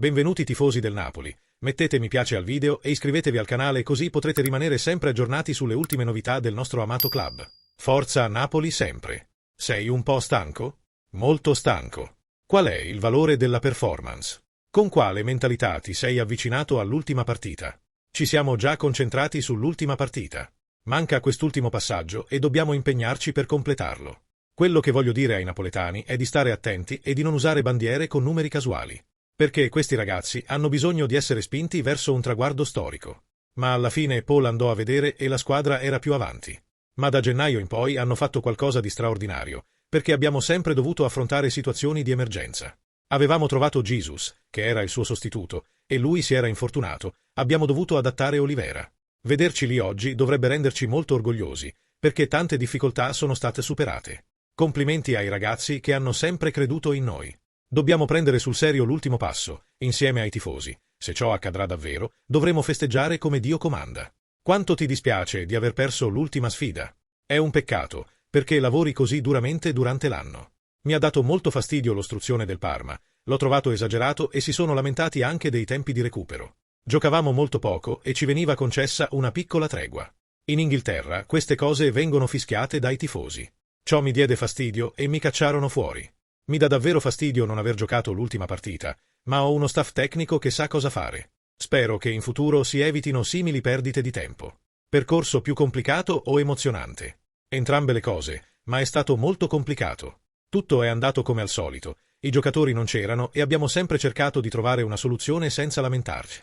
Benvenuti tifosi del Napoli, mettete mi piace al video e iscrivetevi al canale così potrete rimanere sempre aggiornati sulle ultime novità del nostro amato club. Forza Napoli sempre! Sei un po' stanco? Molto stanco. Qual è il valore della performance? Con quale mentalità ti sei avvicinato all'ultima partita? Ci siamo già concentrati sull'ultima partita. Manca quest'ultimo passaggio e dobbiamo impegnarci per completarlo. Quello che voglio dire ai napoletani è di stare attenti e di non usare bandiere con numeri casuali. Perché questi ragazzi hanno bisogno di essere spinti verso un traguardo storico. Ma alla fine Paul andò a vedere e la squadra era più avanti. Ma da gennaio in poi hanno fatto qualcosa di straordinario, perché abbiamo sempre dovuto affrontare situazioni di emergenza. Avevamo trovato Jesus, che era il suo sostituto, e lui si era infortunato, abbiamo dovuto adattare Olivera. Vederci lì oggi dovrebbe renderci molto orgogliosi, perché tante difficoltà sono state superate. Complimenti ai ragazzi che hanno sempre creduto in noi. Dobbiamo prendere sul serio l'ultimo passo, insieme ai tifosi. Se ciò accadrà davvero, dovremo festeggiare come Dio comanda. Quanto ti dispiace di aver perso l'ultima sfida? È un peccato, perché lavori così duramente durante l'anno. Mi ha dato molto fastidio l'ostruzione del Parma, l'ho trovato esagerato e si sono lamentati anche dei tempi di recupero. Giocavamo molto poco e ci veniva concessa una piccola tregua. In Inghilterra queste cose vengono fischiate dai tifosi. Ciò mi diede fastidio e mi cacciarono fuori. Mi dà davvero fastidio non aver giocato l'ultima partita, ma ho uno staff tecnico che sa cosa fare. Spero che in futuro si evitino simili perdite di tempo. Percorso più complicato o emozionante? Entrambe le cose, ma è stato molto complicato. Tutto è andato come al solito, i giocatori non c'erano e abbiamo sempre cercato di trovare una soluzione senza lamentarci.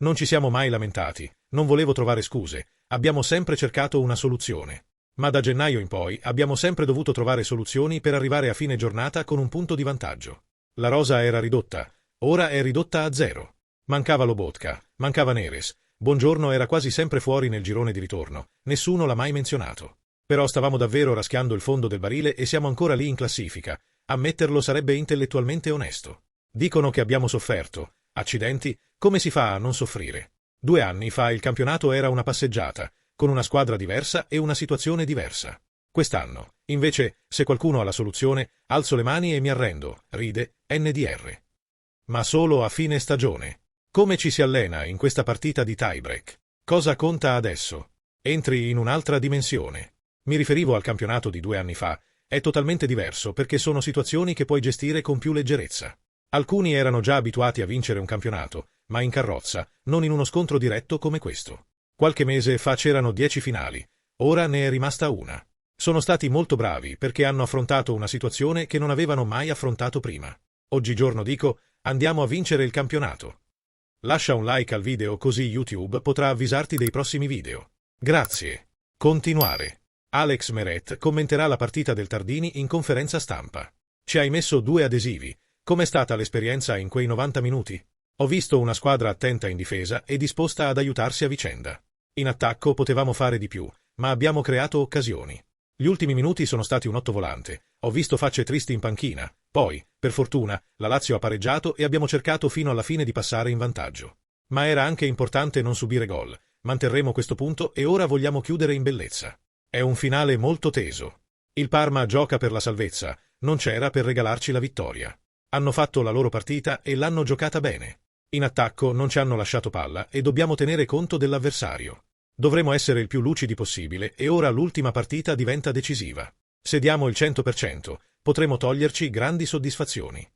Non ci siamo mai lamentati, non volevo trovare scuse, abbiamo sempre cercato una soluzione. Ma da gennaio in poi abbiamo sempre dovuto trovare soluzioni per arrivare a fine giornata con un punto di vantaggio. La rosa era ridotta, ora è ridotta a 0. Mancava Lobotka, mancava Neres, Buongiorno era quasi sempre fuori nel girone di ritorno, nessuno l'ha mai menzionato. Però stavamo davvero raschiando il fondo del barile e siamo ancora lì in classifica, ammetterlo sarebbe intellettualmente onesto. Dicono che abbiamo sofferto, accidenti, come si fa a non soffrire? 2 anni fa il campionato era una passeggiata, con una squadra diversa e una situazione diversa. Quest'anno, invece, se qualcuno ha la soluzione, alzo le mani e mi arrendo, ride, NDR. Ma solo a fine stagione. Come ci si allena in questa partita di tiebreak? Cosa conta adesso? Entri in un'altra dimensione. Mi riferivo al campionato di 2 anni fa. È totalmente diverso perché sono situazioni che puoi gestire con più leggerezza. Alcuni erano già abituati a vincere un campionato, ma in carrozza, non in uno scontro diretto come questo. Qualche mese fa c'erano 10 finali, ora ne è rimasta una. Sono stati molto bravi perché hanno affrontato una situazione che non avevano mai affrontato prima. Oggigiorno dico, andiamo a vincere il campionato. Lascia un like al video così YouTube potrà avvisarti dei prossimi video. Grazie. Continuare. Alex Meret commenterà la partita del Tardini in conferenza stampa. Ci hai messo 2 adesivi. Com'è stata l'esperienza in quei 90 minuti? Ho visto una squadra attenta in difesa e disposta ad aiutarsi a vicenda. In attacco potevamo fare di più, ma abbiamo creato occasioni. Gli ultimi minuti sono stati un ottovolante. Ho visto facce tristi in panchina. Poi, per fortuna, la Lazio ha pareggiato e abbiamo cercato fino alla fine di passare in vantaggio. Ma era anche importante non subire gol. Manterremo questo punto e ora vogliamo chiudere in bellezza. È un finale molto teso. Il Parma gioca per la salvezza, non c'era per regalarci la vittoria. Hanno fatto la loro partita e l'hanno giocata bene. In attacco non ci hanno lasciato palla e dobbiamo tenere conto dell'avversario. Dovremo essere il più lucidi possibile e ora l'ultima partita diventa decisiva. Se diamo il 100%, potremo toglierci grandi soddisfazioni.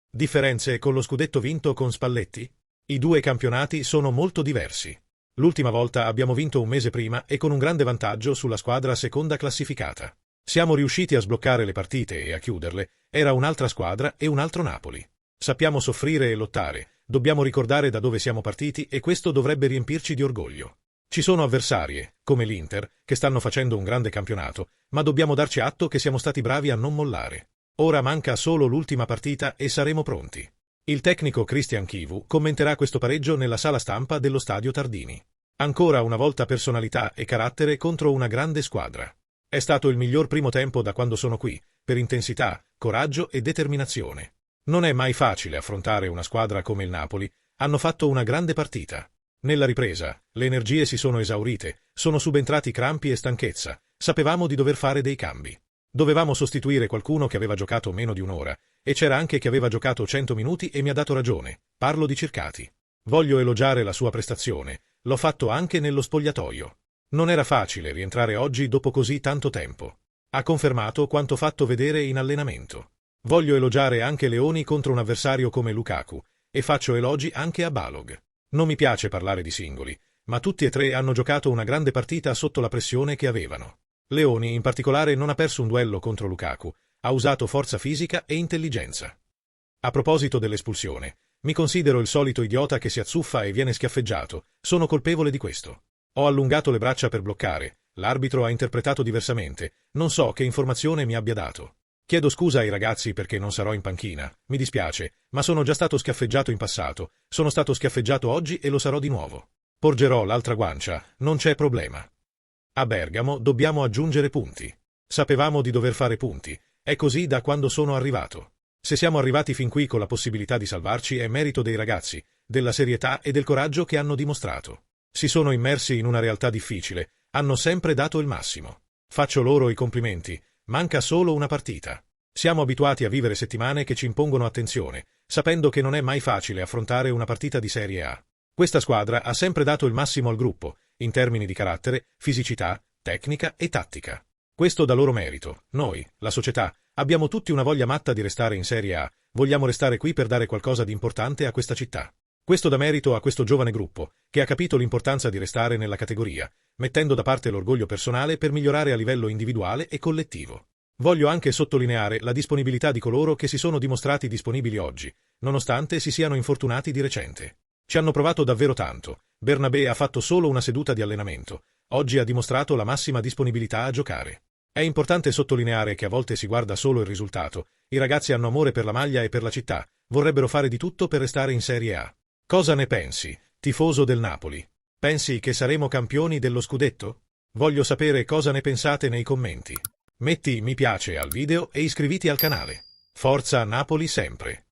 Differenze con lo scudetto vinto con Spalletti? I 2 campionati sono molto diversi. L'ultima volta abbiamo vinto un mese prima e con un grande vantaggio sulla squadra seconda classificata. Siamo riusciti a sbloccare le partite e a chiuderle, era un'altra squadra e un altro Napoli. Sappiamo soffrire e lottare, dobbiamo ricordare da dove siamo partiti e questo dovrebbe riempirci di orgoglio. Ci sono avversarie, come l'Inter, che stanno facendo un grande campionato, ma dobbiamo darci atto che siamo stati bravi a non mollare. Ora manca solo l'ultima partita e saremo pronti. Il tecnico Christian Chivu commenterà questo pareggio nella sala stampa dello stadio Tardini. Ancora una volta personalità e carattere contro una grande squadra. È stato il miglior primo tempo da quando sono qui, per intensità, coraggio e determinazione. Non è mai facile affrontare una squadra come il Napoli, hanno fatto una grande partita. Nella ripresa, le energie si sono esaurite, sono subentrati crampi e stanchezza, sapevamo di dover fare dei cambi. Dovevamo sostituire qualcuno che aveva giocato meno di un'ora, e c'era anche chi aveva giocato 100 minuti e mi ha dato ragione. Parlo di Circati. Voglio elogiare la sua prestazione, l'ho fatto anche nello spogliatoio. Non era facile rientrare oggi dopo così tanto tempo. Ha confermato quanto fatto vedere in allenamento. Voglio elogiare anche Leoni contro un avversario come Lukaku, e faccio elogi anche a Balog. Non mi piace parlare di singoli, ma tutti e tre hanno giocato una grande partita sotto la pressione che avevano. Leoni, in particolare, non ha perso un duello contro Lukaku, ha usato forza fisica e intelligenza. A proposito dell'espulsione, mi considero il solito idiota che si azzuffa e viene schiaffeggiato, sono colpevole di questo. Ho allungato le braccia per bloccare, l'arbitro ha interpretato diversamente, non so che informazione mi abbia dato. Chiedo scusa ai ragazzi perché non sarò in panchina, mi dispiace, ma sono già stato schiaffeggiato in passato, sono stato schiaffeggiato oggi e lo sarò di nuovo. Porgerò l'altra guancia, non c'è problema. A Bergamo dobbiamo aggiungere punti. Sapevamo di dover fare punti, è così da quando sono arrivato. Se siamo arrivati fin qui con la possibilità di salvarci è merito dei ragazzi, della serietà e del coraggio che hanno dimostrato. Si sono immersi in una realtà difficile, hanno sempre dato il massimo. Faccio loro i complimenti, manca solo una partita. Siamo abituati a vivere settimane che ci impongono attenzione, sapendo che non è mai facile affrontare una partita di Serie A. Questa squadra ha sempre dato il massimo al gruppo, in termini di carattere, fisicità, tecnica e tattica. Questo da loro merito. Noi, la società, abbiamo tutti una voglia matta di restare in Serie A, vogliamo restare qui per dare qualcosa di importante a questa città. Questo da merito a questo giovane gruppo, che ha capito l'importanza di restare nella categoria, mettendo da parte l'orgoglio personale per migliorare a livello individuale e collettivo. Voglio anche sottolineare la disponibilità di coloro che si sono dimostrati disponibili oggi, nonostante si siano infortunati di recente. Ci hanno provato davvero tanto. Bernabé ha fatto solo una seduta di allenamento, oggi ha dimostrato la massima disponibilità a giocare. È importante sottolineare che a volte si guarda solo il risultato, i ragazzi hanno amore per la maglia e per la città, vorrebbero fare di tutto per restare in Serie A. Cosa ne pensi, tifoso del Napoli? Pensi che saremo campioni dello scudetto? Voglio sapere cosa ne pensate nei commenti. Metti mi piace al video e iscriviti al canale. Forza Napoli sempre!